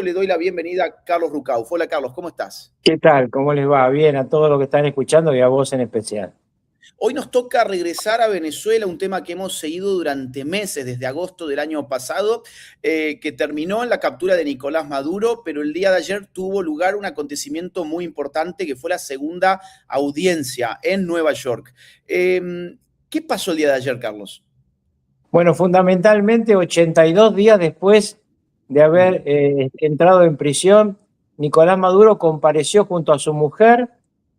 le doy la bienvenida a Carlos Rucauf. Hola Carlos, ¿cómo estás? ¿Qué tal? ¿Cómo les va? Bien, a todos los que están escuchando y a vos en especial. Hoy nos toca regresar a Venezuela, un tema que hemos seguido durante meses, desde agosto del año pasado, que terminó en la captura de Nicolás Maduro, pero el día de ayer tuvo lugar un acontecimiento muy importante que fue la segunda audiencia en Nueva York. ¿Qué pasó el día de ayer, Carlos? Bueno, fundamentalmente 82 días después de haber entrado en prisión, Nicolás Maduro compareció junto a su mujer.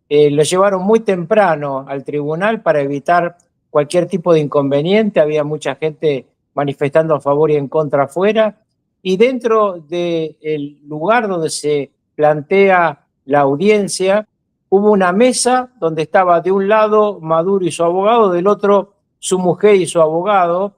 Lo llevaron muy temprano al tribunal para evitar cualquier tipo de inconveniente. Había mucha gente manifestando a favor y en contra afuera. Y dentro del lugar donde se plantea la audiencia, hubo una mesa donde estaba de un lado Maduro y su abogado, del otro su mujer y su abogado.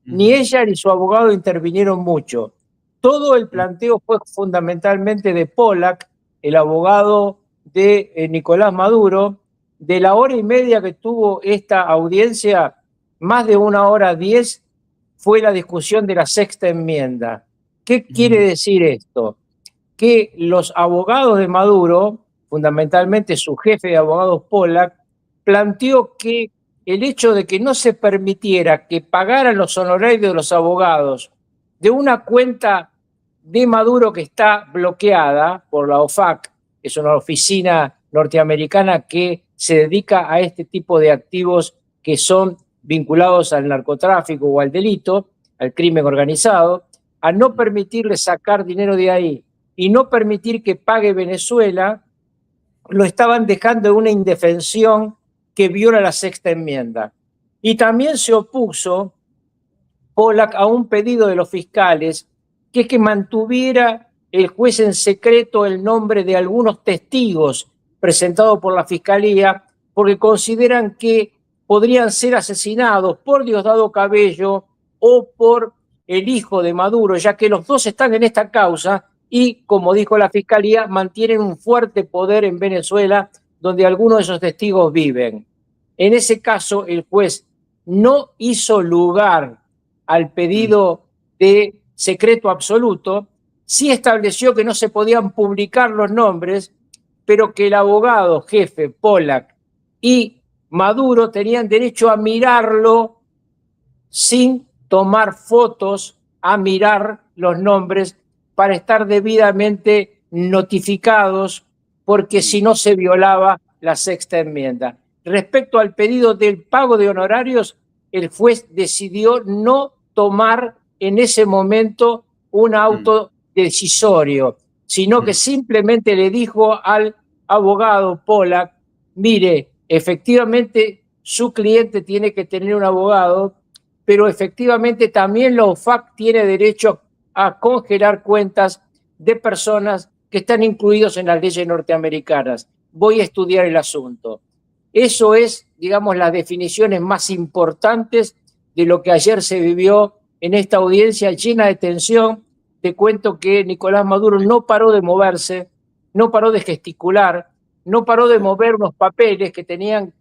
Ni ella ni su abogado intervinieron mucho. Todo el planteo fue fundamentalmente de Pollack, el abogado de Nicolás Maduro. De la hora y media que tuvo esta audiencia, más de 1 hora 10 fue la discusión de la sexta enmienda. ¿Qué quiere decir esto? Que los abogados de Maduro, fundamentalmente su jefe de abogados Pollack, planteó que el hecho de que no se permitiera que pagaran los honorarios de los abogados de una cuenta de Maduro que está bloqueada por la OFAC, que es una oficina norteamericana que se dedica a este tipo de activos que son vinculados al narcotráfico o al delito, al crimen organizado, a no permitirle sacar dinero de ahí y no permitir que pague Venezuela, lo estaban dejando en una indefensión que viola la sexta enmienda. Y también se opuso Pollack a un pedido de los fiscales, que es que mantuviera el juez en secreto el nombre de algunos testigos presentados por la fiscalía, porque consideran que podrían ser asesinados por Diosdado Cabello o por el hijo de Maduro, ya que los dos están en esta causa y, como dijo la fiscalía, mantienen un fuerte poder en Venezuela, donde algunos de esos testigos viven. En ese caso, el juez no hizo lugar al pedido de secreto absoluto, sí estableció que no se podían publicar los nombres, pero que el abogado jefe Pollack y Maduro tenían derecho a mirarlo sin tomar fotos, a mirar los nombres para estar debidamente notificados, porque si no se violaba la sexta enmienda. Respecto al pedido del pago de honorarios, el juez decidió no tomar en ese momento un auto decisorio, sino que simplemente le dijo al abogado Pollack: mire, efectivamente su cliente tiene que tener un abogado, pero efectivamente también la OFAC tiene derecho a congelar cuentas de personas que están incluidos en las leyes norteamericanas. Voy a estudiar el asunto. Eso es, digamos, las definiciones más importantes de lo que ayer se vivió en esta audiencia llena de tensión. Te cuento que Nicolás Maduro no paró de moverse, no paró de gesticular, no paró de mover unos papeles que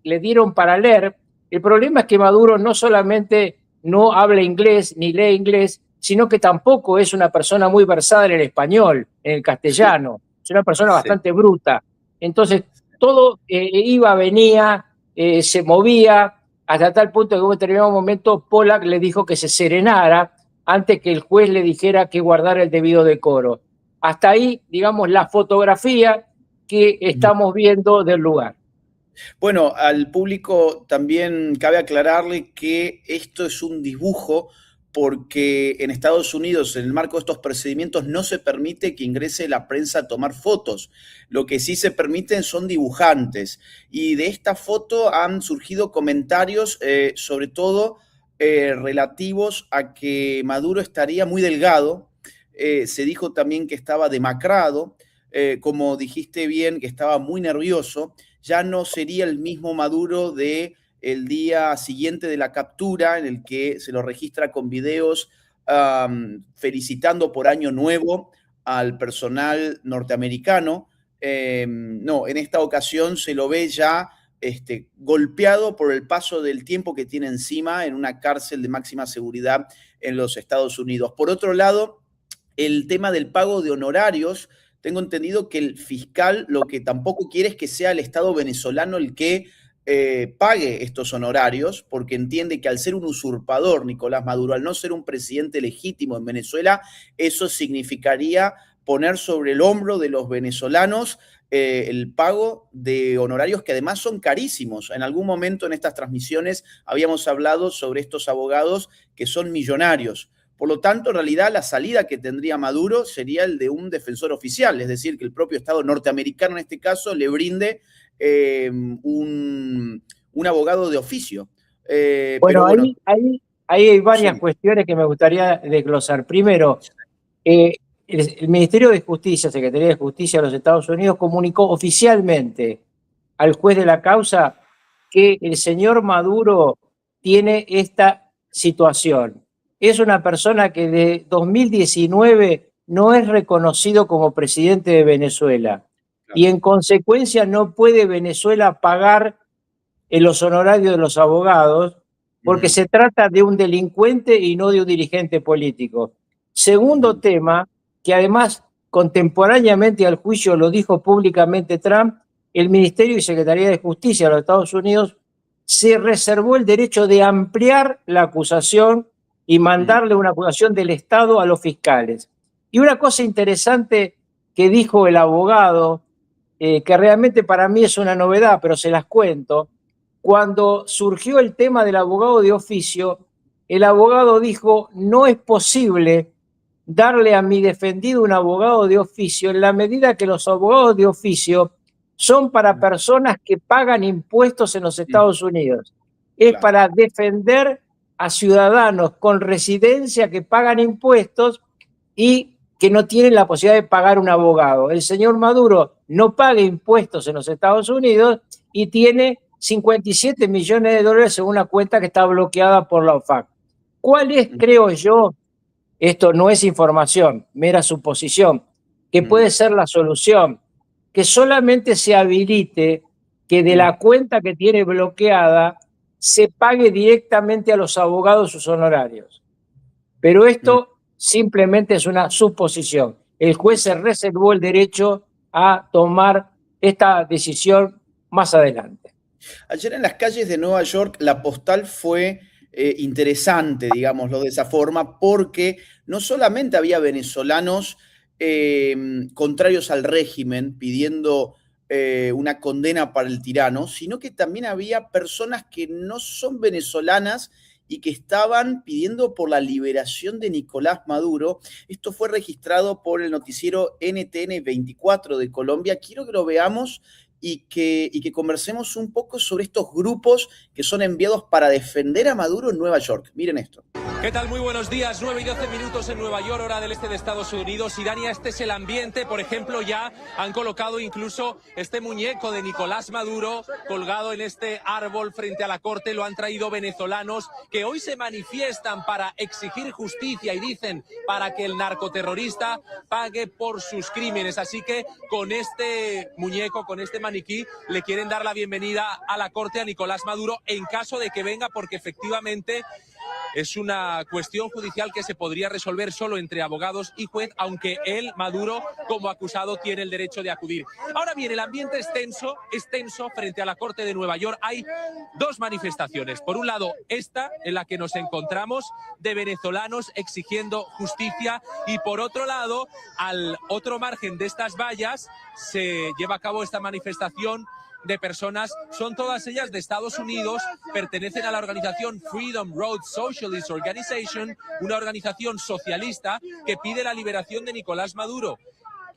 le dieron para leer. El problema es que Maduro no solamente no habla inglés ni lee inglés, sino que tampoco es una persona muy versada en el español, en el castellano. Es una persona bastante bruta. Entonces, todo iba, venía, se movía, hasta tal punto que en un determinado momento Pollack le dijo que se serenara antes que el juez le dijera que guardara el debido decoro. Hasta ahí, digamos, la fotografía que estamos viendo del lugar. Bueno, al público también cabe aclararle que esto es un dibujo porque en Estados Unidos, en el marco de estos procedimientos, no se permite que ingrese la prensa a tomar fotos. Lo que sí se permiten son dibujantes. Y de esta foto han surgido comentarios, sobre todo relativos a que Maduro estaría muy delgado. Se dijo también que estaba demacrado, como dijiste bien, que estaba muy nervioso. Ya no sería el mismo Maduro de el día siguiente de la captura, en el que se lo registra con videos felicitando por Año Nuevo al personal norteamericano. No, en esta ocasión se lo ve ya golpeado por el paso del tiempo que tiene encima en una cárcel de máxima seguridad en los Estados Unidos. Por otro lado, el tema del pago de honorarios. Tengo entendido que el fiscal lo que tampoco quiere es que sea el Estado venezolano el que pague estos honorarios, porque entiende que al ser un usurpador, Nicolás Maduro, al no ser un presidente legítimo en Venezuela, eso significaría poner sobre el hombro de los venezolanos el pago de honorarios que además son carísimos. En algún momento en estas transmisiones habíamos hablado sobre estos abogados que son millonarios. Por lo tanto, en realidad, la salida que tendría Maduro sería el de un defensor oficial, es decir, que el propio Estado norteamericano en este caso le brinde un abogado de oficio. Bueno, ahí hay varias cuestiones que me gustaría desglosar. Primero, el Ministerio de Justicia, Secretaría de Justicia de los Estados Unidos, comunicó oficialmente al juez de la causa que el señor Maduro tiene esta situación. Es una persona que de 2019 no es reconocido como presidente de Venezuela y en consecuencia no puede Venezuela pagar los honorarios de los abogados porque se trata de un delincuente y no de un dirigente político. Segundo tema, que además contemporáneamente al juicio lo dijo públicamente Trump, el Ministerio y Secretaría de Justicia de los Estados Unidos se reservó el derecho de ampliar la acusación y mandarle una acusación del Estado a los fiscales. Y una cosa interesante que dijo el abogado, que realmente para mí es una novedad, pero se las cuento, cuando surgió el tema del abogado de oficio, el abogado dijo, no es posible darle a mi defendido un abogado de oficio en la medida que los abogados de oficio son para personas que pagan impuestos en los Estados Unidos. Es para defender a ciudadanos con residencia que pagan impuestos y que no tienen la posibilidad de pagar un abogado. El señor Maduro no paga impuestos en los Estados Unidos y tiene 57 millones de dólares en una cuenta que está bloqueada por la OFAC. ¿Cuál es, creo yo, esto no es información, mera suposición, que puede ser la solución? Que solamente se habilite que de la cuenta que tiene bloqueada se pague directamente a los abogados sus honorarios. Pero esto simplemente es una suposición. El juez se reservó el derecho a tomar esta decisión más adelante. Ayer en las calles de Nueva York la postal fue interesante, digámoslo de esa forma, porque no solamente había venezolanos contrarios al régimen pidiendo una condena para el tirano, sino que también había personas que no son venezolanas y que estaban pidiendo por la liberación de Nicolás Maduro. Esto fue registrado por el noticiero NTN 24 de Colombia. Quiero que lo veamos y que conversemos un poco sobre estos grupos que son enviados para defender a Maduro en Nueva York. Miren esto. ¿Qué tal? Muy buenos días. 9:12 en Nueva York, hora del este de Estados Unidos. Irania, este es el ambiente. Por ejemplo, ya han colocado incluso este muñeco de Nicolás Maduro colgado en este árbol frente a la corte. Lo han traído venezolanos que hoy se manifiestan para exigir justicia y dicen para que el narcoterrorista pague por sus crímenes. Así que con este muñeco, con este maniquí, le quieren dar la bienvenida a la corte a Nicolás Maduro en caso de que venga, porque efectivamente es una cuestión judicial que se podría resolver solo entre abogados y juez, aunque él, Maduro, como acusado, tiene el derecho de acudir. Ahora bien, el ambiente es tenso frente a la Corte de Nueva York. Hay dos manifestaciones. Por un lado, esta en la que nos encontramos, de venezolanos exigiendo justicia, y por otro lado, al otro margen de estas vallas, se lleva a cabo esta manifestación de personas, son todas ellas de Estados Unidos, pertenecen a la organización Freedom Road Socialist Organization, una organización socialista que pide la liberación de Nicolás Maduro.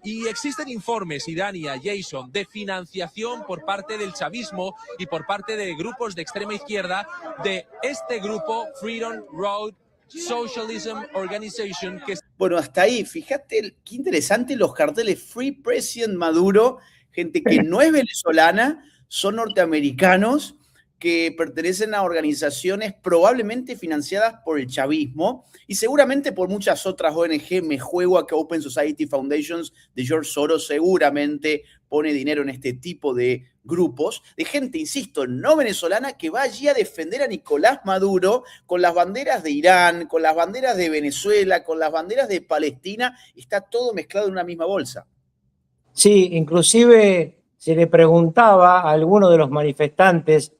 Y existen informes, Irania, Jason, de financiación por parte del chavismo y por parte de grupos de extrema izquierda de este grupo Freedom Road Socialism Organization. Bueno, hasta ahí, fíjate qué interesante los carteles Free President Maduro, gente que no es venezolana, son norteamericanos que pertenecen a organizaciones probablemente financiadas por el chavismo y seguramente por muchas otras ONG. Me juego a que Open Society Foundations de George Soros seguramente pone dinero en este tipo de grupos, de gente, insisto, no venezolana, que va allí a defender a Nicolás Maduro con las banderas de Irán, con las banderas de Venezuela, con las banderas de Palestina. Está todo mezclado en una misma bolsa. Sí, inclusive se le preguntaba a alguno de los manifestantes,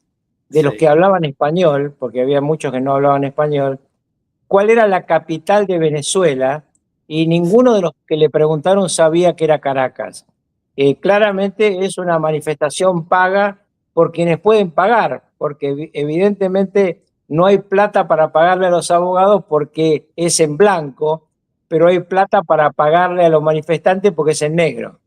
de los que hablaban español, porque había muchos que no hablaban español, cuál era la capital de Venezuela, y ninguno de los que le preguntaron sabía que era Caracas. Claramente es una manifestación paga por quienes pueden pagar, porque evidentemente no hay plata para pagarle a los abogados porque es en blanco, pero hay plata para pagarle a los manifestantes porque es en negro.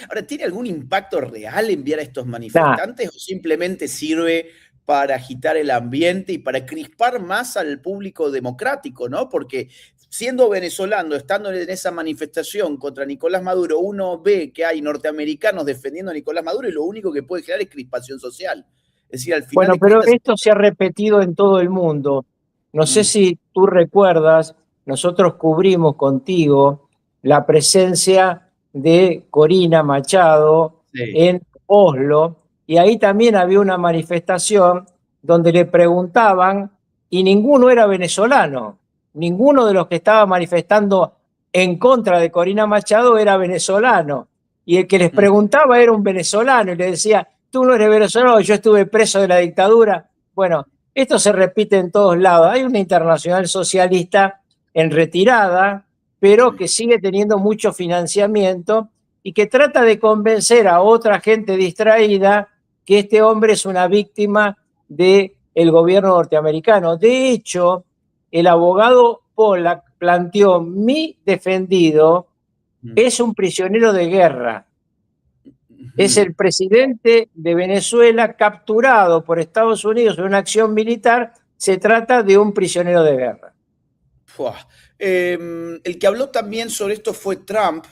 Ahora, ¿tiene algún impacto real enviar a estos manifestantes o simplemente sirve para agitar el ambiente y para crispar más al público democrático, ¿no? Porque siendo venezolano, estando en esa manifestación contra Nicolás Maduro, uno ve que hay norteamericanos defendiendo a Nicolás Maduro y lo único que puede generar es crispación social. Es decir, al final Bueno, de pero cuentas... esto se ha repetido en todo el mundo. No sé si tú recuerdas, nosotros cubrimos contigo la presencia de Corina Machado en Oslo, y ahí también había una manifestación donde le preguntaban, y ninguno era venezolano, ninguno de los que estaba manifestando en contra de Corina Machado era venezolano, y el que les preguntaba era un venezolano y le decía: tú no eres venezolano, yo estuve preso de la dictadura. Bueno, esto se repite en todos lados. Hay una internacional socialista en retirada, pero que sigue teniendo mucho financiamiento y que trata de convencer a otra gente distraída que este hombre es una víctima del gobierno norteamericano. De hecho, el abogado Pollack planteó: mi defendido es un prisionero de guerra. Es el presidente de Venezuela capturado por Estados Unidos en una acción militar. Se trata de un prisionero de guerra. El que habló también sobre esto fue Trump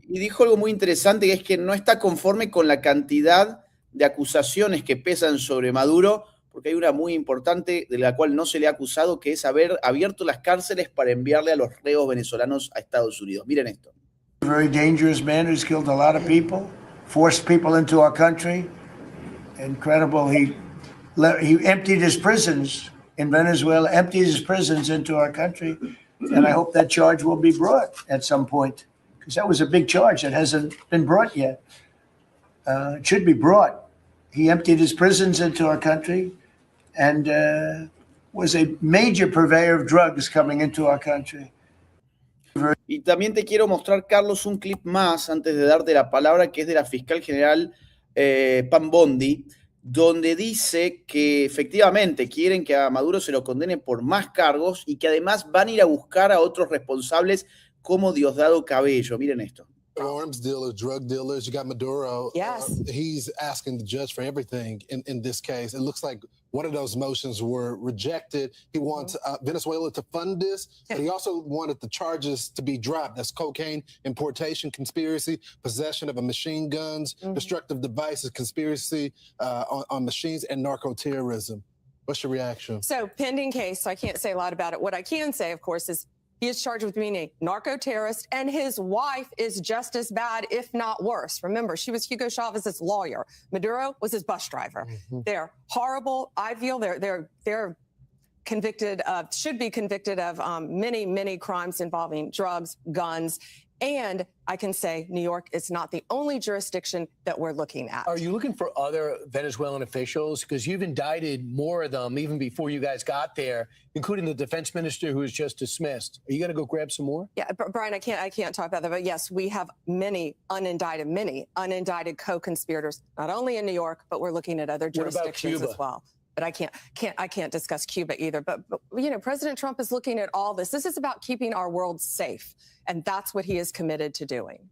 y dijo algo muy interesante, que es que no está conforme con la cantidad de acusaciones que pesan sobre Maduro, porque hay una muy importante de la cual no se le ha acusado, que es haber abierto las cárceles para enviarle a los reos venezolanos a Estados Unidos. Miren esto. Very dangerous man who's killed a lot of people, forced people into our country. Incredible. He emptied his prisons in Venezuela, emptied his prisons into our country. And I hope that charge will be brought at some point, because that was a big charge that hasn't been brought yet. It should be brought. He emptied his prisons into our country and was a major purveyor of drugs coming into our country. Y también te quiero mostrar, Carlos, un clip más antes de darte la palabra, que es de la fiscal general Pam Bondi, donde dice que efectivamente quieren que a Maduro se lo condene por más cargos y que además van a ir a buscar a otros responsables como Diosdado Cabello. Miren esto. Arms dealers, drug dealers, you got Maduro. Yes. He's asking the judge for everything in this case. It looks like one of those motions were rejected. He wants Venezuela to fund this, but he also wanted the charges to be dropped. That's cocaine, importation, conspiracy, possession of a machine guns, destructive devices, conspiracy on machines, and narco-terrorism. What's your reaction? So pending case, so I can't say a lot about it. What I can say, of course, is he is charged with being a narco-terrorist, and his wife is just as bad, if not worse. Remember, she was Hugo Chavez's lawyer. Maduro was his bus driver. They're horrible. I feel they're convicted of, should be convicted of many, many crimes involving drugs, guns. And I can say New York is not the only jurisdiction that we're looking at. Are you looking for other Venezuelan officials? Because you've indicted more of them even before you guys got there, including the defense minister who was just dismissed. Are you going to go grab some more? Yeah, Brian, I can't talk about that. But yes, we have many unindicted co-conspirators, not only in New York, but we're looking at other jurisdictions as well. But I can't discuss Cuba either. But you know, President Trump is looking at all this. This is about keeping our world safe, and that's what he is committed to doing.